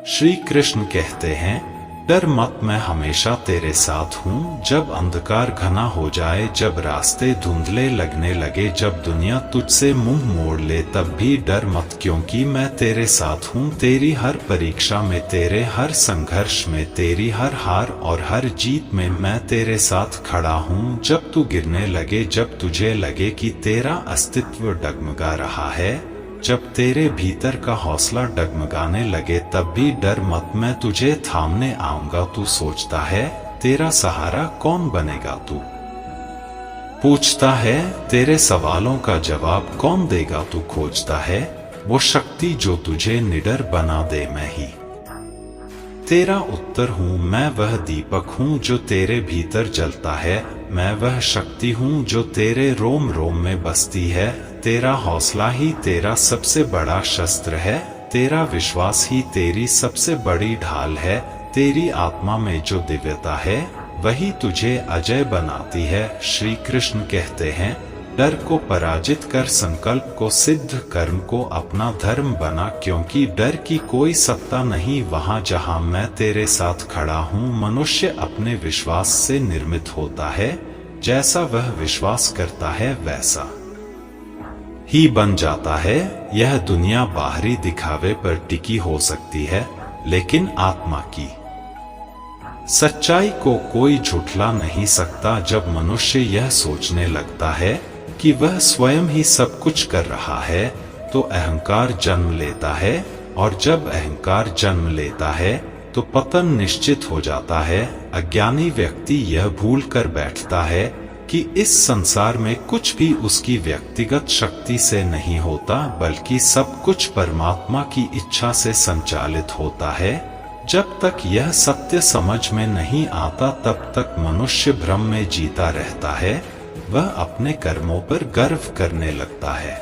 श्री कृष्ण कहते हैं, डर मत, मैं हमेशा तेरे साथ हूँ। जब अंधकार घना हो जाए, जब रास्ते धुंधले लगने लगे, जब दुनिया तुझसे मुंह मोड़ ले, तब भी डर मत, क्योंकि मैं तेरे साथ हूँ। तेरी हर परीक्षा में, तेरे हर संघर्ष में, तेरी हर हार और हर जीत में मैं तेरे साथ खड़ा हूँ। जब तू गिरने लगे, जब तुझे लगे कि तेरा अस्तित्व डगमगा रहा है, जब तेरे भीतर का हौसला डगमगाने लगे, तब भी डर मत, मैं तुझे थामने आऊंगा। तू सोचता है तेरा सहारा कौन बनेगा, तू पूछता है तेरे सवालों का जवाब कौन देगा, तू खोजता है वो शक्ति जो तुझे निडर बना दे। मैं ही तेरा उत्तर हूँ, मैं वह दीपक हूँ जो तेरे भीतर जलता है। मैं वह शक्ति हूँ जो तेरे रोम रोम में बसती है। तेरा हौसला ही तेरा सबसे बड़ा शस्त्र है, तेरा विश्वास ही तेरी सबसे बड़ी ढाल है। तेरी आत्मा में जो दिव्यता है, वही तुझे अजय बनाती है। श्री कृष्ण कहते हैं, डर को पराजित कर, संकल्प को सिद्ध, कर्म को अपना धर्म बना, क्योंकि डर की कोई सत्ता नहीं वहां जहां मैं तेरे साथ खड़ा हूं। मनुष्य अपने विश्वास से निर्मित होता है, जैसा वह विश्वास करता है वैसा ही बन जाता है। यह दुनिया बाहरी दिखावे पर टिकी हो सकती है, लेकिन आत्मा की सच्चाई को कोई झुठला नहीं सकता। जब मनुष्य यह सोचने लगता है कि वह स्वयं ही सब कुछ कर रहा है, तो अहंकार जन्म लेता है, और जब अहंकार जन्म लेता है तो पतन निश्चित हो जाता है। अज्ञानी व्यक्ति यह भूल कर बैठता है कि इस संसार में कुछ भी उसकी व्यक्तिगत शक्ति से नहीं होता, बल्कि सब कुछ परमात्मा की इच्छा से संचालित होता है। जब तक यह सत्य समझ में नहीं आता, तब तक मनुष्य भ्रम में जीता रहता है। वह अपने कर्मों पर गर्व करने लगता है,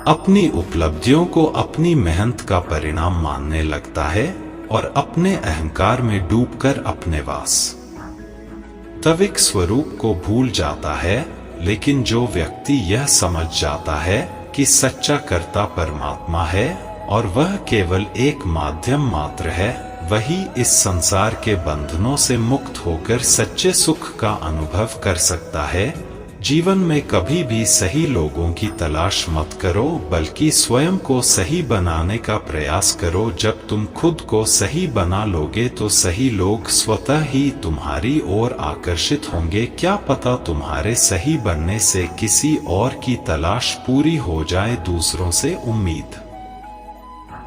अपनी उपलब्धियों को अपनी मेहनत का परिणाम मानने लगता है, और अपने अहंकार में डूबकर अपने वास्तविक स्वरूप को भूल जाता है। लेकिन जो व्यक्ति यह समझ जाता है कि सच्चा कर्ता परमात्मा है और वह केवल एक माध्यम मात्र है, वही इस संसार के बंधनों से मुक्त होकर सच्चे सुख का अनुभव कर सकता है। जीवन में कभी भी सही लोगों की तलाश मत करो, बल्कि स्वयं को सही बनाने का प्रयास करो। जब तुम खुद को सही बना लोगे तो सही लोग स्वतः ही तुम्हारी ओर आकर्षित होंगे। क्या पता तुम्हारे सही बनने से किसी और की तलाश पूरी हो जाए। दूसरों से उम्मीद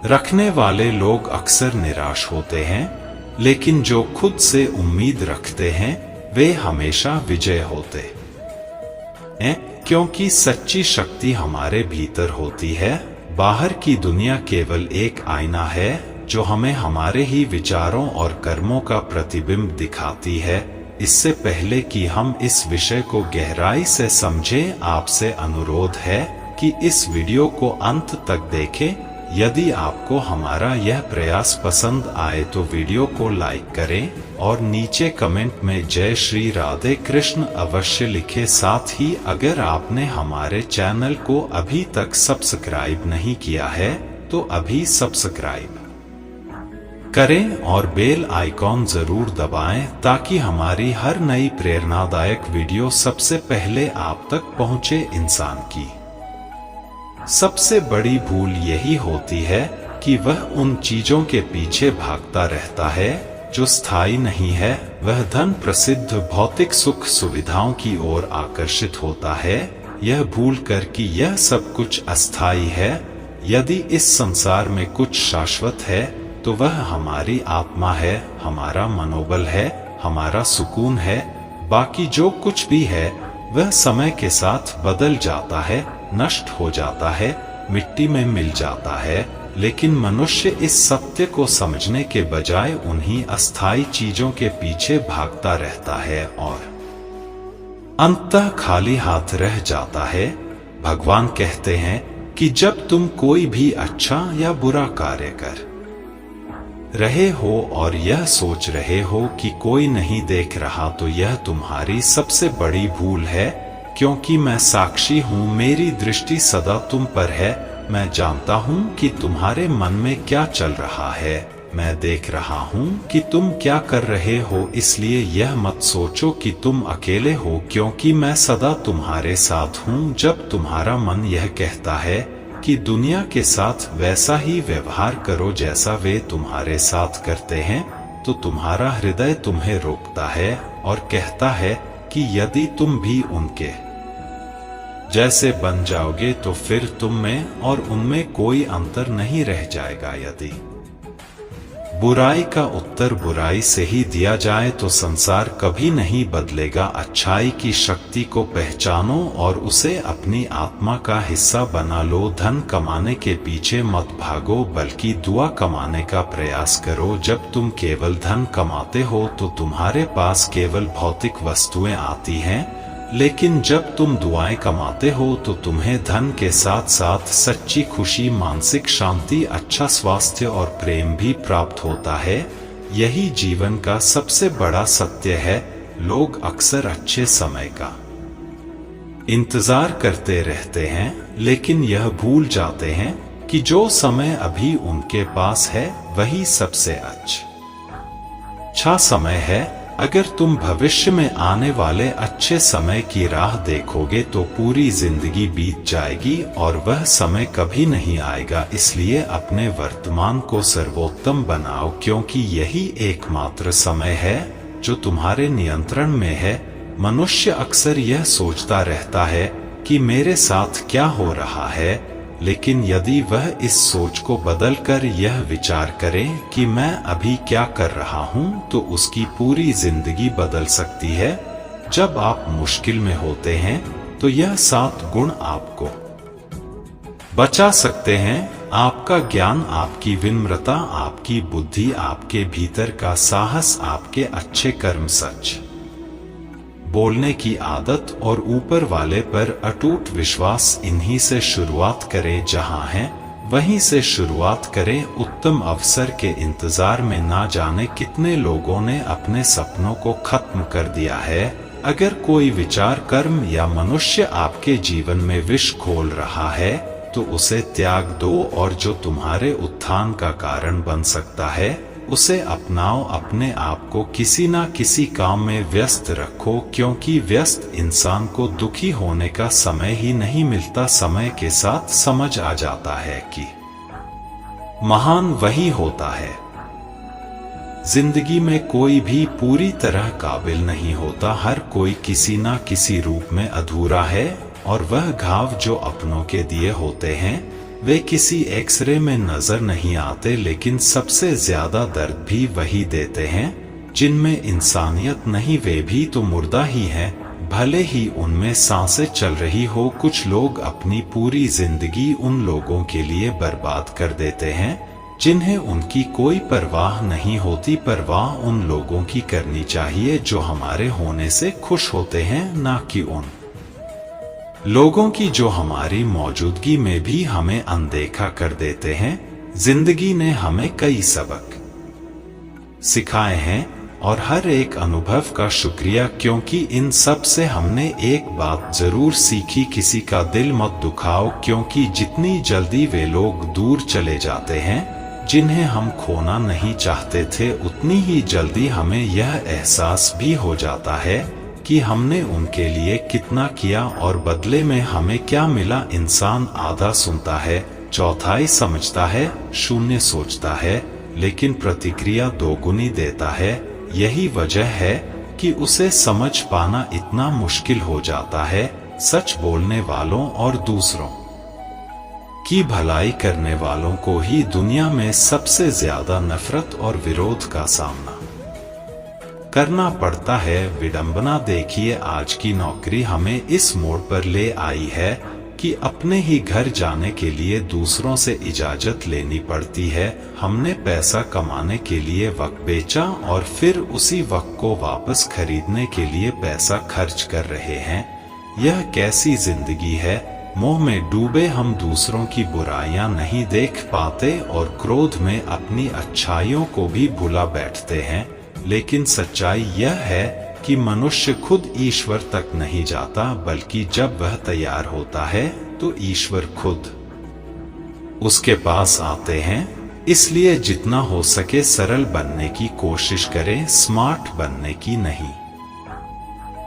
रखने वाले लोग अक्सर निराश होते हैं, लेकिन जो खुद से उम्मीद रखते हैं वे हमेशा विजय होते हैं, क्योंकि सच्ची शक्ति हमारे भीतर होती है। बाहर की दुनिया केवल एक आईना है जो हमें हमारे ही विचारों और कर्मों का प्रतिबिंब दिखाती है। इससे पहले कि हम इस विषय को गहराई से समझें, आपसे अनुरोध है कि इस वीडियो को अंत तक देखें। यदि आपको हमारा यह प्रयास पसंद आए तो वीडियो को लाइक करें और नीचे कमेंट में जय श्री राधे कृष्ण अवश्य लिखें। साथ ही अगर आपने हमारे चैनल को अभी तक सब्सक्राइब नहीं किया है तो अभी सब्सक्राइब करें और बेल आइकॉन जरूर दबाएं, ताकि हमारी हर नई प्रेरणादायक वीडियो सबसे पहले आप तक पहुंचे। इंसान की सबसे बड़ी भूल यही होती है कि वह उन चीजों के पीछे भागता रहता है जो स्थायी नहीं है। वह धन, प्रसिद्ध, भौतिक सुख सुविधाओं की ओर आकर्षित होता है, यह भूल कर कि यह सब कुछ अस्थायी है। यदि इस संसार में कुछ शाश्वत है तो वह हमारी आत्मा है, हमारा मनोबल है, हमारा सुकून है। बाकी जो कुछ भी है वह समय के साथ बदल जाता है, नष्ट हो जाता है, मिट्टी में मिल जाता है। लेकिन मनुष्य इस सत्य को समझने के बजाय उन्हीं अस्थायी चीजों के पीछे भागता रहता है और अंततः खाली हाथ रह जाता है। भगवान कहते हैं कि जब तुम कोई भी अच्छा या बुरा कार्य कर रहे हो और यह सोच रहे हो कि कोई नहीं देख रहा, तो यह तुम्हारी सबसे बड़ी भूल है, क्योंकि मैं साक्षी हूँ, मेरी दृष्टि सदा तुम पर है। मैं जानता हूँ कि तुम्हारे मन में क्या चल रहा है। मैं देख रहा हूँ कि तुम क्या कर रहे हो, इसलिए यह मत सोचो कि तुम अकेले हो, क्योंकि मैं सदा तुम्हारे साथ हूँ। जब तुम्हारा मन यह कहता है कि दुनिया के साथ वैसा ही व्यवहार करो जैसा वे तुम्हारे साथ करते हैं, तो तुम्हारा हृदय तुम्हें रोकता है और कहता है कि यदि तुम भी उनके जैसे बन जाओगे तो फिर तुम में और उनमें कोई अंतर नहीं रह जाएगा। यदि बुराई का उत्तर बुराई से ही दिया जाए तो संसार कभी नहीं बदलेगा। अच्छाई की शक्ति को पहचानो और उसे अपनी आत्मा का हिस्सा बना लो। धन कमाने के पीछे मत भागो, बल्कि दुआ कमाने का प्रयास करो। जब तुम केवल धन कमाते हो तो तुम्हारे पास केवल भौतिक वस्तुएं आती हैं, लेकिन जब तुम दुआएं कमाते हो तो तुम्हें धन के साथ साथ सच्ची खुशी, मानसिक शांति, अच्छा स्वास्थ्य और प्रेम भी प्राप्त होता है। यही जीवन का सबसे बड़ा सत्य है। लोग अक्सर अच्छे समय का इंतजार करते रहते हैं, लेकिन यह भूल जाते हैं कि जो समय अभी उनके पास है वही सबसे अच्छा समय है। अगर तुम भविष्य में आने वाले अच्छे समय की राह देखोगे तो पूरी जिंदगी बीत जाएगी और वह समय कभी नहीं आएगा। इसलिए अपने वर्तमान को सर्वोत्तम बनाओ, क्योंकि यही एकमात्र समय है जो तुम्हारे नियंत्रण में है। मनुष्य अक्सर यह सोचता रहता है कि मेरे साथ क्या हो रहा है, लेकिन यदि वह इस सोच को बदलकर यह विचार करे कि मैं अभी क्या कर रहा हूँ, तो उसकी पूरी जिंदगी बदल सकती है। जब आप मुश्किल में होते हैं तो यह 7 गुण आपको बचा सकते हैं। आपका ज्ञान, आपकी विनम्रता, आपकी बुद्धि, आपके भीतर का साहस, आपके अच्छे कर्म, सच बोलने की आदत और ऊपर वाले पर अटूट विश्वास। इन्हीं से शुरुआत करें। जहां हैं वहीं से शुरुआत करें। उत्तम अवसर के इंतजार में ना जाने कितने लोगों ने अपने सपनों को खत्म कर दिया है। अगर कोई विचार, कर्म या मनुष्य आपके जीवन में विष घोल रहा है तो उसे त्याग दो, और जो तुम्हारे उत्थान का कारण बन सकता है उसे अपनाओ। अपने आप को किसी ना किसी काम में व्यस्त रखो, क्योंकि व्यस्त इंसान को दुखी होने का समय ही नहीं मिलता। समय के साथ समझ आ जाता है कि महान वही होता है। जिंदगी में कोई भी पूरी तरह काबिल नहीं होता। हर कोई किसी ना किसी रूप में अधूरा है, और वह घाव जो अपनों के दिए होते हैं वे किसी एक्सरे में नजर नहीं आते, लेकिन सबसे ज्यादा दर्द भी वही देते हैं जिनमें इंसानियत नहीं। वे भी तो मुर्दा ही हैं, भले ही उनमें सांसें चल रही हो। कुछ लोग अपनी पूरी जिंदगी उन लोगों के लिए बर्बाद कर देते हैं जिन्हें उनकी कोई परवाह नहीं होती। परवाह उन लोगों की करनी चाहिए जो हमारे होने से खुश होते हैं, ना कि उन लोगों की जो हमारी मौजूदगी में भी हमें अनदेखा कर देते हैं। जिंदगी ने हमें कई सबक सिखाए हैं, और हर एक अनुभव का शुक्रिया, क्योंकि इन सब से हमने एक बात जरूर सीखी, किसी का दिल मत दुखाओ, क्योंकि जितनी जल्दी वे लोग दूर चले जाते हैं जिन्हें हम खोना नहीं चाहते थे, उतनी ही जल्दी हमें यह एहसास भी हो जाता है कि हमने उनके लिए कितना किया और बदले में हमें क्या मिला। इंसान आधा सुनता है, चौथाई समझता है, 0 सोचता है, लेकिन प्रतिक्रिया 2 गुनी देता है। यही वजह है कि उसे समझ पाना इतना मुश्किल हो जाता है। सच बोलने वालों और दूसरों की भलाई करने वालों को ही दुनिया में सबसे ज्यादा नफरत और विरोध का सामना करना पड़ता है। विडंबना देखिए, आज की नौकरी हमें इस मोड़ पर ले आई है कि अपने ही घर जाने के लिए दूसरों से इजाजत लेनी पड़ती है। हमने पैसा कमाने के लिए वक्त बेचा और फिर उसी वक्त को वापस खरीदने के लिए पैसा खर्च कर रहे हैं। यह कैसी जिंदगी है। मोह में डूबे हम दूसरों की बुराइयां नहीं देख पाते और क्रोध में अपनी अच्छाइयों को भी भुला बैठते हैं। लेकिन सच्चाई यह है कि मनुष्य खुद ईश्वर तक नहीं जाता, बल्कि जब वह तैयार होता है तो ईश्वर खुद उसके पास आते हैं। इसलिए जितना हो सके सरल बनने की कोशिश करें, स्मार्ट बनने की नहीं।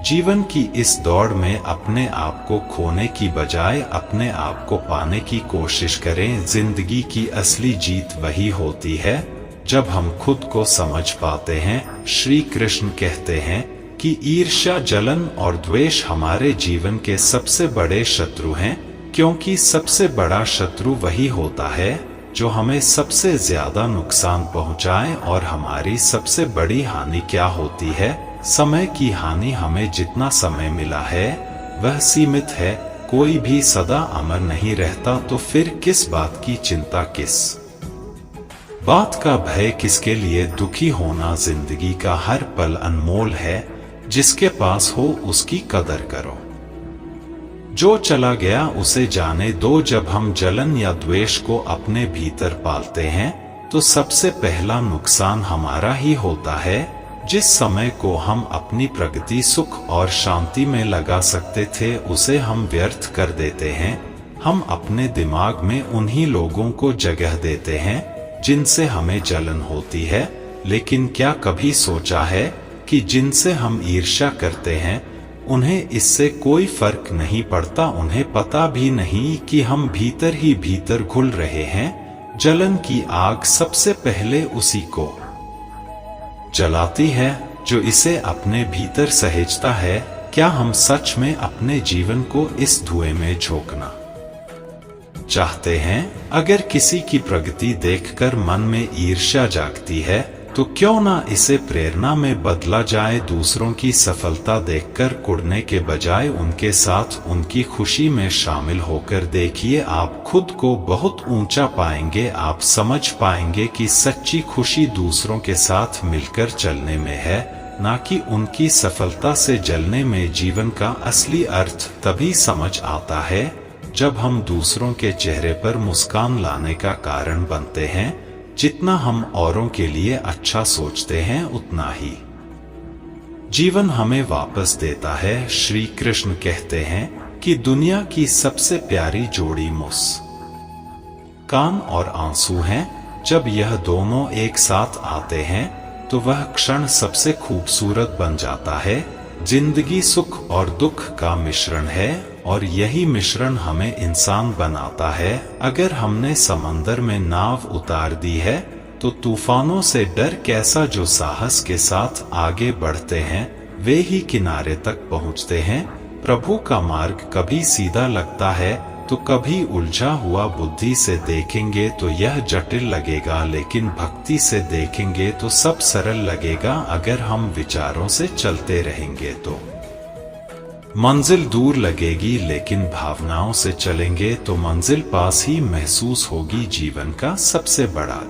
जीवन की इस दौड़ में अपने आप को खोने की बजाय अपने आप को पाने की कोशिश करें। जिंदगी की असली जीत वही होती है जब हम खुद को समझ पाते हैं। श्री कृष्ण कहते हैं कि ईर्ष्या, जलन और द्वेष हमारे जीवन के सबसे बड़े शत्रु हैं, क्योंकि सबसे बड़ा शत्रु वही होता है जो हमें सबसे ज्यादा नुकसान पहुंचाए। और हमारी सबसे बड़ी हानि क्या होती है? समय की हानि। हमें जितना समय मिला है वह सीमित है। कोई भी सदा अमर नहीं रहता, तो फिर किस बात की चिंता, किस बात का भय, किसके लिए दुखी होना? जिंदगी का हर पल अनमोल है। जिसके पास हो उसकी कदर करो। जो चला गया उसे जाने दो। जब हम जलन या द्वेष को अपने भीतर पालते हैं तो सबसे पहला नुकसान हमारा ही होता है। जिस समय को हम अपनी प्रगति, सुख और शांति में लगा सकते थे, उसे हम व्यर्थ कर देते हैं। हम अपने दिमाग में उन्हीं लोगों को जगह देते हैं जिनसे हमें जलन होती है। लेकिन क्या कभी सोचा है कि जिनसे हम ईर्ष्या करते हैं उन्हें इससे कोई फर्क नहीं पड़ता? उन्हें पता भी नहीं कि हम भीतर ही भीतर घुल रहे हैं। जलन की आग सबसे पहले उसी को जलाती है जो इसे अपने भीतर सहेजता है। क्या हम सच में अपने जीवन को इस धुएं में झोंकना चाहते हैं? अगर किसी की प्रगति देखकर मन में ईर्ष्या जागती है तो क्यों ना इसे प्रेरणा में बदला जाए। दूसरों की सफलता देखकर कुढ़ने के बजाय उनके साथ उनकी खुशी में शामिल होकर देखिए। आप खुद को बहुत ऊंचा पाएंगे। आप समझ पाएंगे कि सच्ची खुशी दूसरों के साथ मिलकर चलने में है, ना कि उनकी सफलता से जलने में। जीवन का असली अर्थ तभी समझ आता है जब हम दूसरों के चेहरे पर मुस्कान लाने का कारण बनते हैं। जितना हम औरों के लिए अच्छा सोचते हैं उतना ही जीवन हमें वापस देता है। श्री कृष्ण कहते हैं कि दुनिया की सबसे प्यारी जोड़ी मुस्कान और आंसू हैं। जब यह दोनों एक साथ आते हैं तो वह क्षण सबसे खूबसूरत बन जाता है। जिंदगी सुख और दुख का मिश्रण है और यही मिश्रण हमें इंसान बनाता है। अगर हमने समंदर में नाव उतार दी है तो तूफानों से डर कैसा? जो साहस के साथ आगे बढ़ते हैं वे ही किनारे तक पहुंचते हैं। प्रभु का मार्ग कभी सीधा लगता है तो कभी उलझा हुआ। बुद्धि से देखेंगे तो यह जटिल लगेगा, लेकिन भक्ति से देखेंगे तो सब सरल लगेगा। अगर हम विचारों से चलते रहेंगे तो मंजिल दूर लगेगी, लेकिन भावनाओं से चलेंगे तो मंजिल पास ही महसूस होगी। जीवन का सबसे बड़ा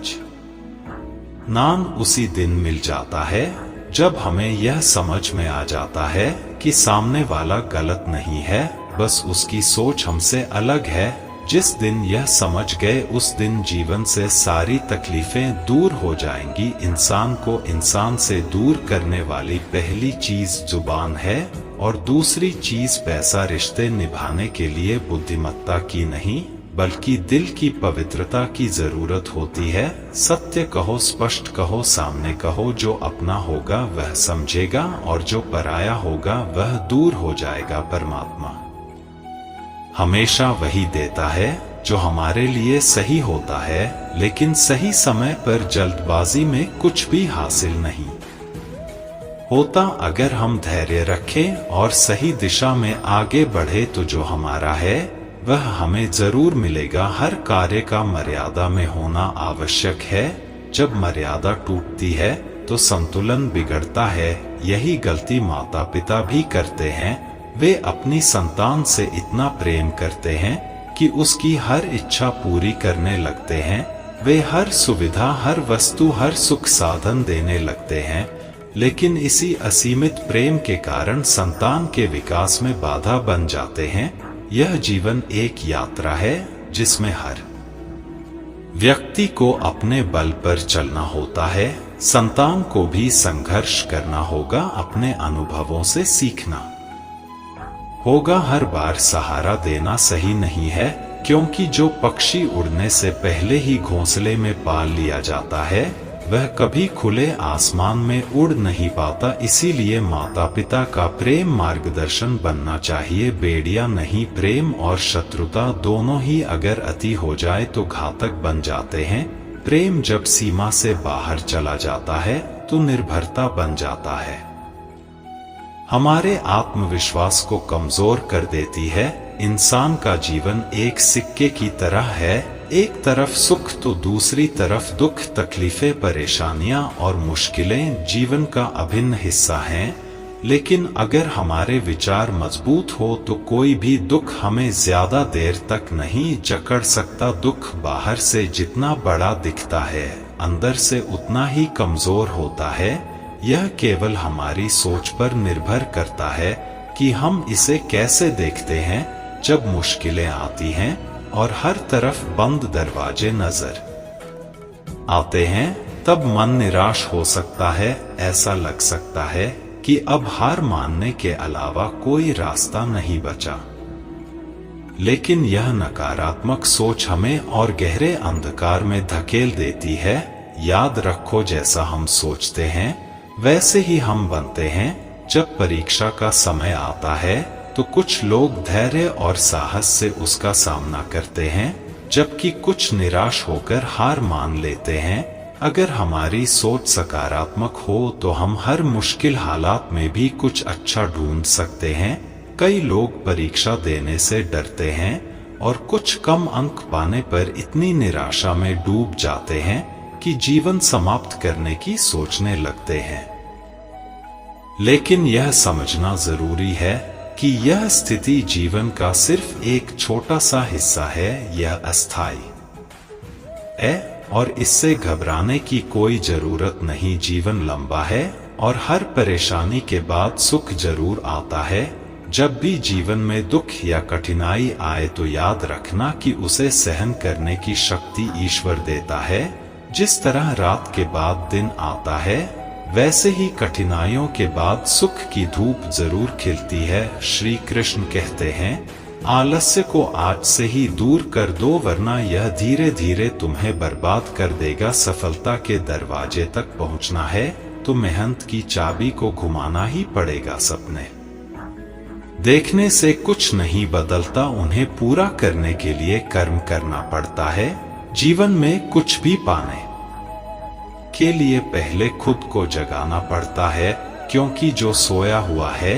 नाम उसी दिन मिल जाता है जब हमें यह समझ में आ जाता है कि सामने वाला गलत नहीं है, बस उसकी सोच हमसे अलग है। जिस दिन यह समझ गए उस दिन जीवन से सारी तकलीफें दूर हो जाएंगी। इंसान को इंसान से दूर करने वाली पहली चीज जुबान है और दूसरी चीज पैसा। रिश्ते निभाने के लिए बुद्धिमत्ता की नहीं बल्कि दिल की पवित्रता की जरूरत होती है। सत्य कहो, स्पष्ट कहो, सामने कहो। जो अपना होगा वह समझेगा और जो पराया होगा वह दूर हो जाएगा। परमात्मा हमेशा वही देता है जो हमारे लिए सही होता है, लेकिन सही समय पर जल्दबाजी में कुछ भी हासिल नहीं होता। अगर हम धैर्य रखें और सही दिशा में आगे बढ़े तो जो हमारा है वह हमें जरूर मिलेगा। हर कार्य का मर्यादा में होना आवश्यक है। जब मर्यादा टूटती है तो संतुलन बिगड़ता है। यही गलती माता पिता भी करते हैं। वे अपनी संतान से इतना प्रेम करते हैं कि उसकी हर इच्छा पूरी करने लगते हैं। वे हर सुविधा, हर वस्तु, हर सुख साधन देने लगते हैं, लेकिन इसी असीमित प्रेम के कारण संतान के विकास में बाधा बन जाते हैं। यह जीवन एक यात्रा है जिसमें हर व्यक्ति को अपने बल पर चलना होता है। संतान को भी संघर्ष करना होगा, अपने अनुभवों से सीखना होगा। हर बार सहारा देना सही नहीं है, क्योंकि जो पक्षी उड़ने से पहले ही घोंसले में पाल लिया जाता है वह कभी खुले आसमान में उड़ नहीं पाता। इसीलिए माता पिता का प्रेम मार्गदर्शन बनना चाहिए, बेड़िया नहीं। प्रेम और शत्रुता दोनों ही अगर अति हो जाए तो घातक बन जाते हैं। प्रेम जब सीमा से बाहर चला जाता है तो निर्भरता बन जाता है, हमारे आत्मविश्वास को कमजोर कर देती है। इंसान का जीवन एक सिक्के की तरह है, एक तरफ सुख तो दूसरी तरफ दुख। तकलीफें, परेशानियां और मुश्किलें जीवन का अभिन्न हिस्सा हैं, लेकिन अगर हमारे विचार मजबूत हो तो कोई भी दुख हमें ज्यादा देर तक नहीं जकड़ सकता। दुख बाहर से जितना बड़ा दिखता है अंदर से उतना ही कमजोर होता है। यह केवल हमारी सोच पर निर्भर करता है कि हम इसे कैसे देखते हैं। जब मुश्किलें आती हैं और हर तरफ बंद दरवाजे नजर आते हैं तब मन निराश हो सकता है। ऐसा लग सकता है कि अब हार मानने के अलावा कोई रास्ता नहीं बचा। लेकिन यह नकारात्मक सोच हमें और गहरे अंधकार में धकेल देती है। याद रखो, जैसा हम सोचते हैं वैसे ही हम बनते हैं। जब परीक्षा का समय आता है तो कुछ लोग धैर्य और साहस से उसका सामना करते हैं, जबकि कुछ निराश होकर हार मान लेते हैं। अगर हमारी सोच सकारात्मक हो तो हम हर मुश्किल हालात में भी कुछ अच्छा ढूंढ सकते हैं। कई लोग परीक्षा देने से डरते हैं और कुछ कम अंक पाने पर इतनी निराशा में डूब जाते हैं कि जीवन समाप्त करने की सोचने लगते हैं। लेकिन यह समझना जरूरी है कि यह स्थिति जीवन का सिर्फ एक छोटा सा हिस्सा है, यह अस्थायी है और इससे घबराने की कोई जरूरत नहीं। जीवन लंबा है और हर परेशानी के बाद सुख जरूर आता है। जब भी जीवन में दुख या कठिनाई आए तो याद रखना कि उसे सहन करने की शक्ति ईश्वर देता है। जिस तरह रात के बाद दिन आता है वैसे ही कठिनाइयों के बाद सुख की धूप जरूर खिलती है। श्री कृष्ण कहते हैं, आलस्य को आज से ही दूर कर दो, वरना यह धीरे धीरे तुम्हें बर्बाद कर देगा। सफलता के दरवाजे तक पहुंचना है तो मेहनत की चाबी को घुमाना ही पड़ेगा। सपने देखने से कुछ नहीं बदलता, उन्हें पूरा करने के लिए कर्म करना पड़ता है। जीवन में कुछ भी पाने के लिए पहले खुद को जगाना पड़ता है, क्योंकि जो सोया हुआ है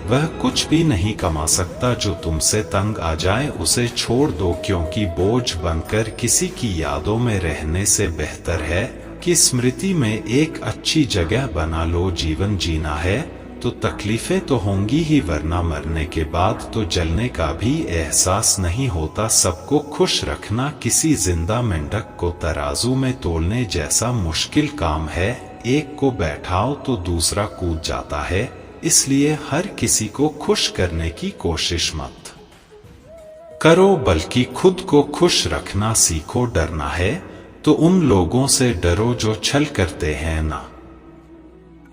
वह कुछ भी नहीं कमा सकता। जो तुमसे तंग आ जाए उसे छोड़ दो, क्योंकि बोझ बनकर किसी की यादों में रहने से बेहतर है कि स्मृति में एक अच्छी जगह बना लो। जीवन जीना है तो तकलीफें तो होंगी ही, वरना मरने के बाद तो जलने का भी एहसास नहीं होता। सबको खुश रखना किसी जिंदा मेंढक को तराजू में तोलने जैसा मुश्किल काम है। एक को बैठाओ तो दूसरा कूद जाता है, इसलिए हर किसी को खुश करने की कोशिश मत करो, बल्कि खुद को खुश रखना सीखो। डरना है तो उन लोगों से डरो जो छल करते हैं, ना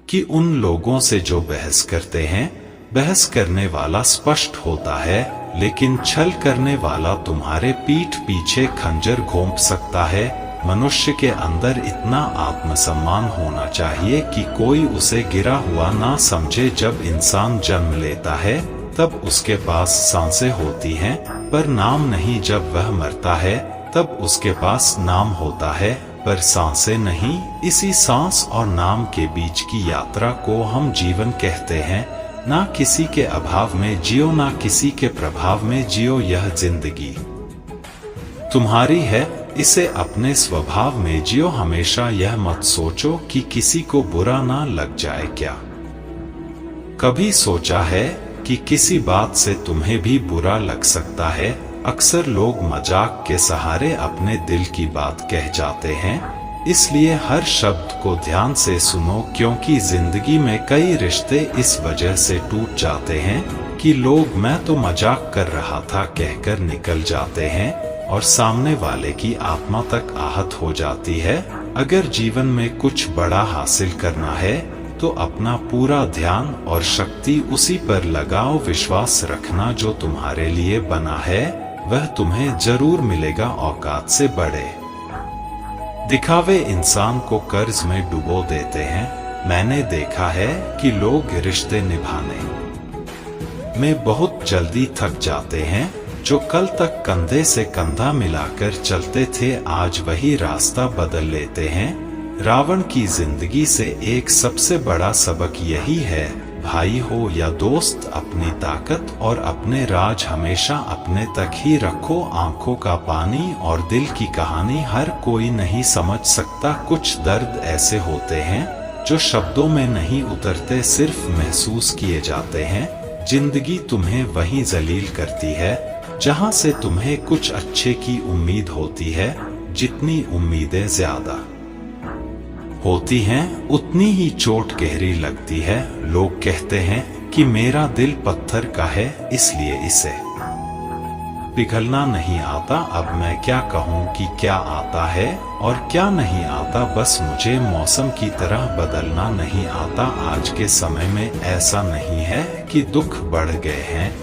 कि उन लोगों से जो बहस करते हैं। बहस करने वाला स्पष्ट होता है, लेकिन छल करने वाला तुम्हारे पीठ पीछे खंजर घोंप सकता है। मनुष्य के अंदर इतना आत्मसम्मान होना चाहिए कि कोई उसे गिरा हुआ ना समझे। जब इंसान जन्म लेता है तब उसके पास सांसें होती हैं, पर नाम नहीं। जब वह मरता है तब उसके पास नाम होता है, पर सांसें नहीं। इसी सांस और नाम के बीच की यात्रा को हम जीवन कहते हैं। ना किसी के अभाव में जियो, ना किसी के प्रभाव में जियो। यह जिंदगी तुम्हारी है, इसे अपने स्वभाव में जियो। हमेशा यह मत सोचो कि किसी को बुरा ना लग जाए। क्या कभी सोचा है कि किसी बात से तुम्हें भी बुरा लग सकता है? अक्सर लोग मजाक के सहारे अपने दिल की बात कह जाते हैं, इसलिए हर शब्द को ध्यान से सुनो, क्योंकि जिंदगी में कई रिश्ते इस वजह से टूट जाते हैं कि लोग मैं तो मजाक कर रहा था कहकर निकल जाते हैं और सामने वाले की आत्मा तक आहत हो जाती है। अगर जीवन में कुछ बड़ा हासिल करना है तो अपना पूरा ध्यान और शक्ति उसी पर लगाओ। विश्वास रखना जो तुम्हारे लिए बना है वह तुम्हें जरूर मिलेगा औकात से बड़े। दिखावे इंसान को कर्ज में डुबो देते हैं। मैंने देखा है कि लोग रिश्ते निभाने में बहुत जल्दी थक जाते हैं। जो कल तक कंधे से कंधा मिलाकर चलते थे, आज वही रास्ता बदल लेते हैं। रावण की जिंदगी से एक सबसे बड़ा सबक यही है, भाई हो या दोस्त, अपनी ताकत और अपने राज हमेशा अपने तक ही रखो। आंखों का पानी और दिल की कहानी हर कोई नहीं समझ सकता। कुछ दर्द ऐसे होते हैं जो शब्दों में नहीं उतरते, सिर्फ महसूस किए जाते हैं। जिंदगी तुम्हें वहीं जलील करती है जहां से तुम्हें कुछ अच्छे की उम्मीद होती है। जितनी उम्मीदें ज्यादा होती हैं, उतनी ही चोट गहरी लगती है। लोग कहते हैं कि मेरा दिल पत्थर का है, इसलिए इसे पिघलना नहीं आता। अब मैं क्या कहूँ कि क्या आता है और क्या नहीं आता। बस मुझे मौसम की तरह बदलना नहीं आता। आज के समय में ऐसा नहीं है कि दुख बढ़ गए हैं,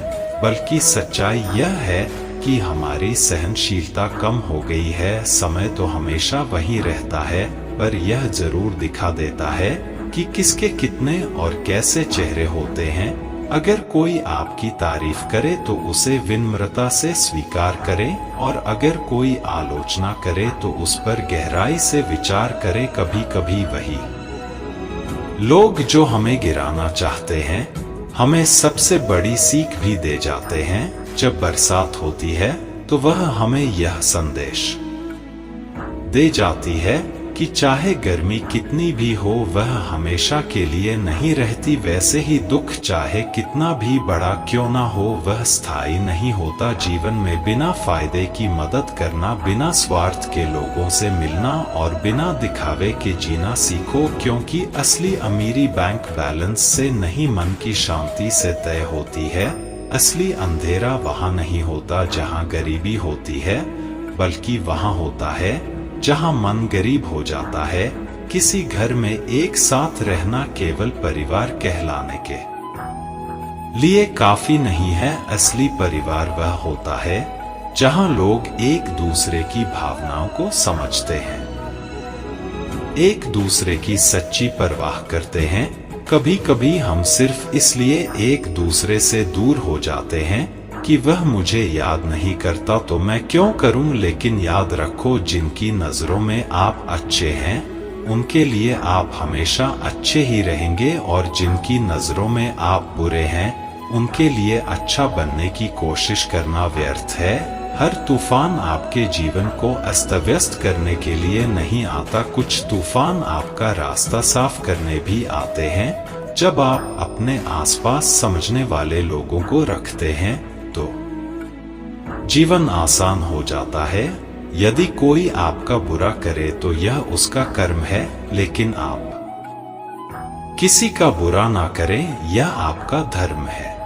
बल्कि सच्चाई यह है कि हमारी सहनशीलता कम हो गई है। समय तो हमेशा वही रहता है, पर यह जरूर दिखा देता है कि किसके कितने और कैसे चेहरे होते हैं। अगर कोई आपकी तारीफ करे तो उसे विनम्रता से स्वीकार करें, और अगर कोई आलोचना करे तो उस पर गहराई से विचार करें। कभी कभी वही लोग जो हमें गिराना चाहते हैं, हमें सबसे बड़ी सीख भी दे जाते हैं। जब बरसात होती है तो वह हमें यह संदेश दे जाती है कि चाहे गर्मी कितनी भी हो, वह हमेशा के लिए नहीं रहती। वैसे ही दुख चाहे कितना भी बड़ा क्यों ना हो, वह स्थायी नहीं होता। जीवन में बिना फायदे की मदद करना, बिना स्वार्थ के लोगों से मिलना और बिना दिखावे के जीना सीखो, क्योंकि असली अमीरी बैंक बैलेंस से नहीं, मन की शांति से तय होती है। असली अंधेरा वहां नहीं होता जहां गरीबी होती है, बल्कि वहां होता है जहां मन गरीब हो जाता है। किसी घर में एक साथ रहना केवल परिवार कहलाने के लिए काफी नहीं है। असली परिवार वह होता है जहां लोग एक दूसरे की भावनाओं को समझते हैं, एक दूसरे की सच्ची परवाह करते हैं। कभी कभी हम सिर्फ इसलिए एक दूसरे से दूर हो जाते हैं कि वह मुझे याद नहीं करता तो मैं क्यों करूं। लेकिन याद रखो, जिनकी नजरों में आप अच्छे हैं, उनके लिए आप हमेशा अच्छे ही रहेंगे, और जिनकी नजरों में आप बुरे हैं, उनके लिए अच्छा बनने की कोशिश करना व्यर्थ है। हर तूफान आपके जीवन को अस्त व्यस्त करने के लिए नहीं आता। कुछ तूफान आपका रास्ता साफ करने भी आते हैं। जब आप अपने आसपास समझने वाले लोगों को रखते हैं तो जीवन आसान हो जाता है। यदि कोई आपका बुरा करे तो यह उसका कर्म है, लेकिन आप किसी का बुरा ना करें, यह आपका धर्म है।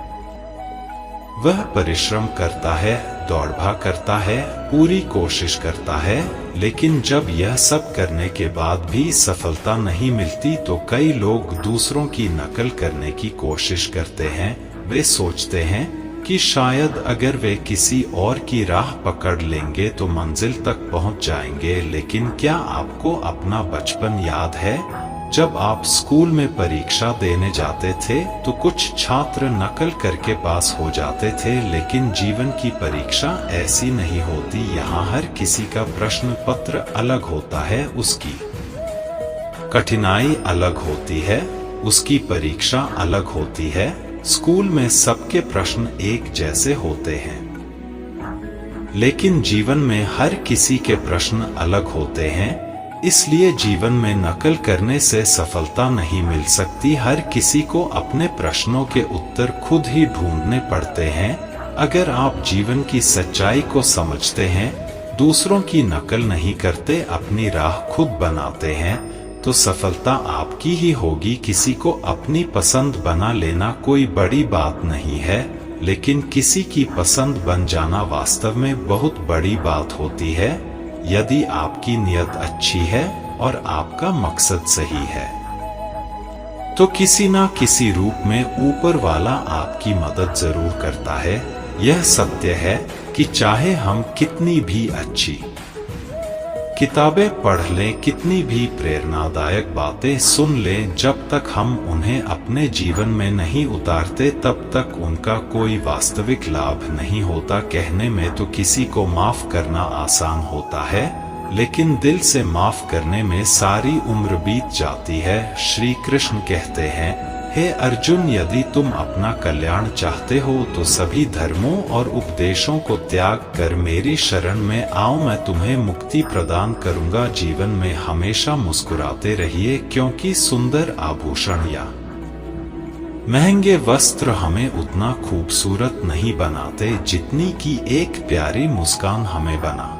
वह परिश्रम करता है, दौड़-भाग करता है, पूरी कोशिश करता है, लेकिन जब यह सब करने के बाद भी सफलता नहीं मिलती तो कई लोग दूसरों की नकल करने की कोशिश करते हैं। वे सोचते हैं कि शायद अगर वे किसी और की राह पकड़ लेंगे तो मंजिल तक पहुंच जाएंगे। लेकिन क्या आपको अपना बचपन याद है? जब आप स्कूल में परीक्षा देने जाते थे तो कुछ छात्र नकल करके पास हो जाते थे, लेकिन जीवन की परीक्षा ऐसी नहीं होती। यहाँ हर किसी का प्रश्न पत्र अलग होता है, उसकी कठिनाई अलग होती है, उसकी परीक्षा अलग होती है। स्कूल में सबके प्रश्न एक जैसे होते हैं, लेकिन जीवन में हर किसी के प्रश्न अलग होते हैं। इसलिए जीवन में नकल करने से सफलता नहीं मिल सकती। हर किसी को अपने प्रश्नों के उत्तर खुद ही ढूंढने पड़ते हैं। अगर आप जीवन की सच्चाई को समझते हैं, दूसरों की नकल नहीं करते, अपनी राह खुद बनाते हैं, तो सफलता आपकी ही होगी। किसी को अपनी पसंद बना लेना कोई बड़ी बात नहीं है, लेकिन किसी की पसंद बन जाना वास्तव में बहुत बड़ी बात होती है, यदि आपकी नियत अच्छी है और आपका मकसद सही है। तो किसी ना किसी रूप में ऊपर वाला आपकी मदद जरूर करता है। यह सत्य है कि चाहे हम कितनी भी अच्छी किताबें पढ़ लें, कितनी भी प्रेरणादायक बातें सुन लें, जब तक हम उन्हें अपने जीवन में नहीं उतारते तब तक उनका कोई वास्तविक लाभ नहीं होता। कहने में तो किसी को माफ करना आसान होता है, लेकिन दिल से माफ करने में सारी उम्र बीत जाती है। श्री कृष्ण कहते हैं, हे अर्जुन, यदि तुम अपना कल्याण चाहते हो तो सभी धर्मों और उपदेशों को त्याग कर मेरी शरण में आओ, मैं तुम्हें मुक्ति प्रदान करूंगा। जीवन में हमेशा मुस्कुराते रहिए, क्योंकि सुंदर आभूषण या महंगे वस्त्र हमें उतना खूबसूरत नहीं बनाते जितनी कि एक प्यारी मुस्कान हमें बना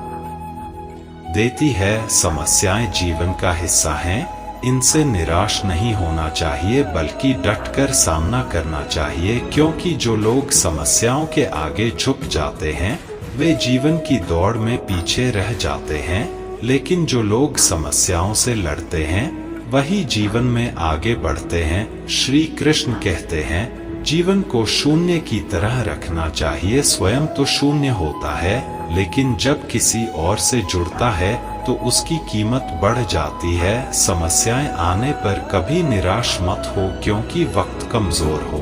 देती है। समस्याएं जीवन का हिस्सा हैं, इनसे निराश नहीं होना चाहिए बल्कि डटकर सामना करना चाहिए, क्योंकि जो लोग समस्याओं के आगे झुक जाते हैं वे जीवन की दौड़ में पीछे रह जाते हैं, लेकिन जो लोग समस्याओं से लड़ते हैं वही जीवन में आगे बढ़ते हैं। श्री कृष्ण कहते हैं, जीवन को शून्य की तरह रखना चाहिए। स्वयं तो शून्य होता है, लेकिन जब किसी और से जुड़ता है तो उसकी कीमत बढ़ जाती है। समस्याएं आने पर कभी निराश मत हो, क्योंकि वक्त कमजोर हो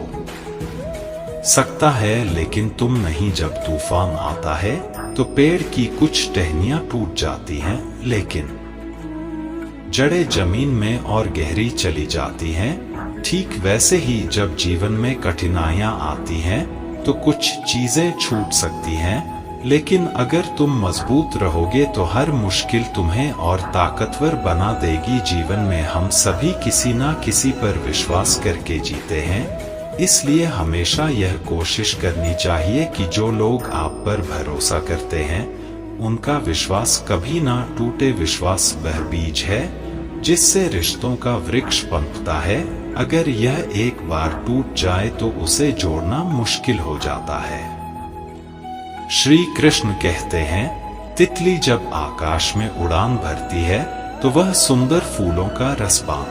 सकता है लेकिन तुम नहीं। जब तूफान आता है तो पेड़ की कुछ टहनियां टूट जाती हैं, लेकिन जड़ें जमीन में और गहरी चली जाती हैं। ठीक वैसे ही जब जीवन में कठिनाइयां आती हैं तो कुछ चीजें छूट सकती हैं, लेकिन अगर तुम मजबूत रहोगे तो हर मुश्किल तुम्हें और ताकतवर बना देगी। जीवन में हम सभी किसी ना किसी पर विश्वास करके जीते हैं, इसलिए हमेशा यह कोशिश करनी चाहिए कि जो लोग आप पर भरोसा करते हैं उनका विश्वास कभी ना टूटे। विश्वास वह बीज है जिससे रिश्तों का वृक्ष पनपता है। अगर यह एक बार टूट जाए तो उसे जोड़ना मुश्किल हो जाता है। श्री कृष्ण कहते हैं, तितली जब आकाश में उड़ान भरती है तो वह सुंदर फूलों का रसपान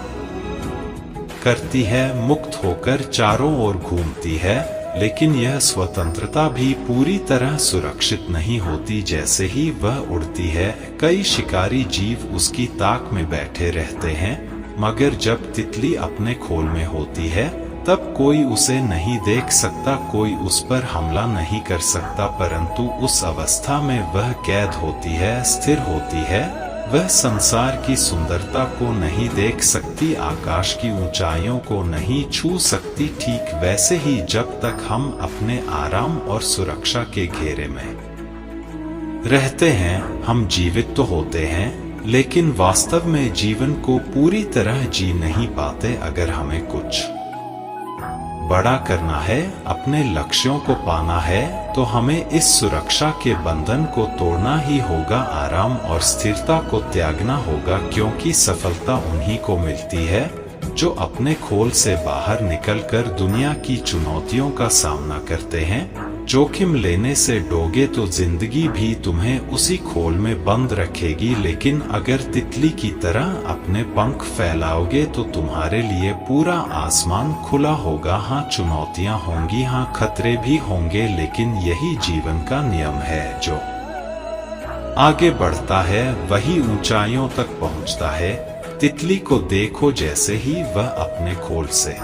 करती है, मुक्त होकर चारों ओर घूमती है, लेकिन यह स्वतंत्रता भी पूरी तरह सुरक्षित नहीं होती। जैसे ही वह उड़ती है, कई शिकारी जीव उसकी ताक में बैठे रहते हैं, मगर जब तितली अपने खोल में होती है तब कोई उसे नहीं देख सकता, कोई उस पर हमला नहीं कर सकता, परंतु उस अवस्था में वह कैद होती है, स्थिर होती है। वह संसार की सुंदरता को नहीं देख सकती, आकाश की ऊंचाइयों को नहीं छू सकती। ठीक वैसे ही जब तक हम अपने आराम और सुरक्षा के घेरे में रहते हैं हम जीवित तो होते हैं, लेकिन वास्तव में जीवन को पूरी तरह जी नहीं पाते। अगर हमें कुछ बड़ा करना है, अपने लक्ष्यों को पाना है, तो हमें इस सुरक्षा के बंधन को तोड़ना ही होगा, आराम और स्थिरता को त्यागना होगा, क्योंकि सफलता उन्हीं को मिलती है जो अपने खोल से बाहर निकलकर दुनिया की चुनौतियों का सामना करते हैं। जोखिम लेने से डरोगे तो जिंदगी भी तुम्हें उसी खोल में बंद रखेगी, लेकिन अगर तितली की तरह अपने पंख फैलाओगे तो तुम्हारे लिए पूरा आसमान खुला होगा। हाँ, चुनौतियां होंगी, हाँ खतरे भी होंगे, लेकिन यही जीवन का नियम है। जो आगे बढ़ता है वही ऊंचाइयों तक पहुंचता है। तितली को देखो, जैसे ही वह अपने खोल से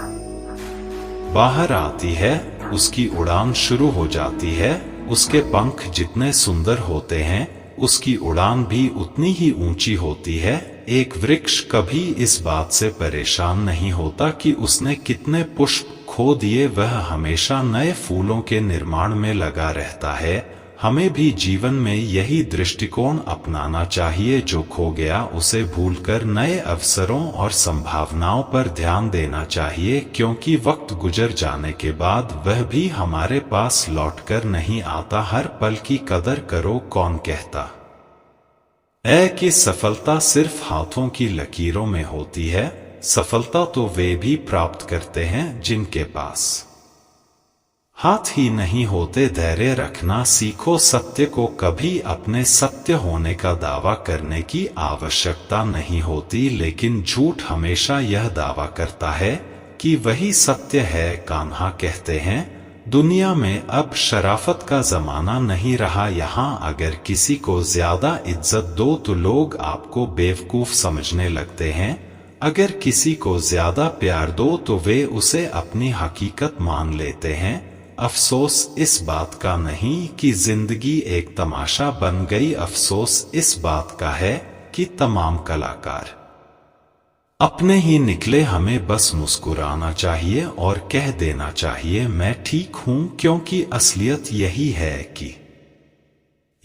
बाहर आती है उसकी उड़ान शुरू हो जाती है। उसके पंख जितने सुंदर होते हैं उसकी उड़ान भी उतनी ही ऊंची होती है। एक वृक्ष कभी इस बात से परेशान नहीं होता कि उसने कितने पुष्प खो दिए, वह हमेशा नए फूलों के निर्माण में लगा रहता है। हमें भी जीवन में यही दृष्टिकोण अपनाना चाहिए, जो खो गया उसे भूलकर नए अवसरों और संभावनाओं पर ध्यान देना चाहिए, क्योंकि वक्त गुजर जाने के बाद वह भी हमारे पास लौटकर नहीं आता। हर पल की कदर करो। कौन कहता है कि सफलता सिर्फ हाथों की लकीरों में होती है? सफलता तो वे भी प्राप्त करते हैं जिनके पास हाथ ही नहीं होते। धैर्य रखना सीखो। सत्य को कभी अपने सत्य होने का दावा करने की आवश्यकता नहीं होती, लेकिन झूठ हमेशा यह दावा करता है कि वही सत्य है। कान्हा कहते हैं, दुनिया में अब शराफत का जमाना नहीं रहा। यहाँ अगर किसी को ज्यादा इज्जत दो तो लोग आपको बेवकूफ समझने लगते हैं। अगर किसी को ज्यादा प्यार दो तो वे उसे अपनी हकीकत मान लेते हैं। अफसोस इस बात का नहीं कि जिंदगी एक तमाशा बन गई, अफसोस इस बात का है कि तमाम कलाकार अपने ही निकले। हमें बस मुस्कुराना चाहिए और कह देना चाहिए मैं ठीक हूं, क्योंकि असलियत यही है कि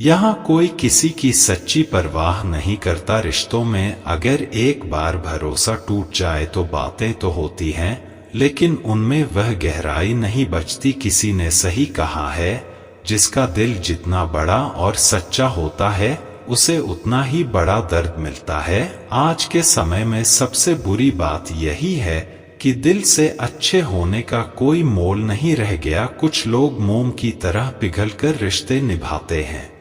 यहाँ कोई किसी की सच्ची परवाह नहीं करता। रिश्तों में अगर एक बार भरोसा टूट जाए तो बातें तो होती हैं, लेकिन उनमें वह गहराई नहीं बचती। किसी ने सही कहा है, जिसका दिल जितना बड़ा और सच्चा होता है उसे उतना ही बड़ा दर्द मिलता है। आज के समय में सबसे बुरी बात यही है कि दिल से अच्छे होने का कोई मोल नहीं रह गया। कुछ लोग मोम की तरह पिघलकर रिश्ते निभाते हैं।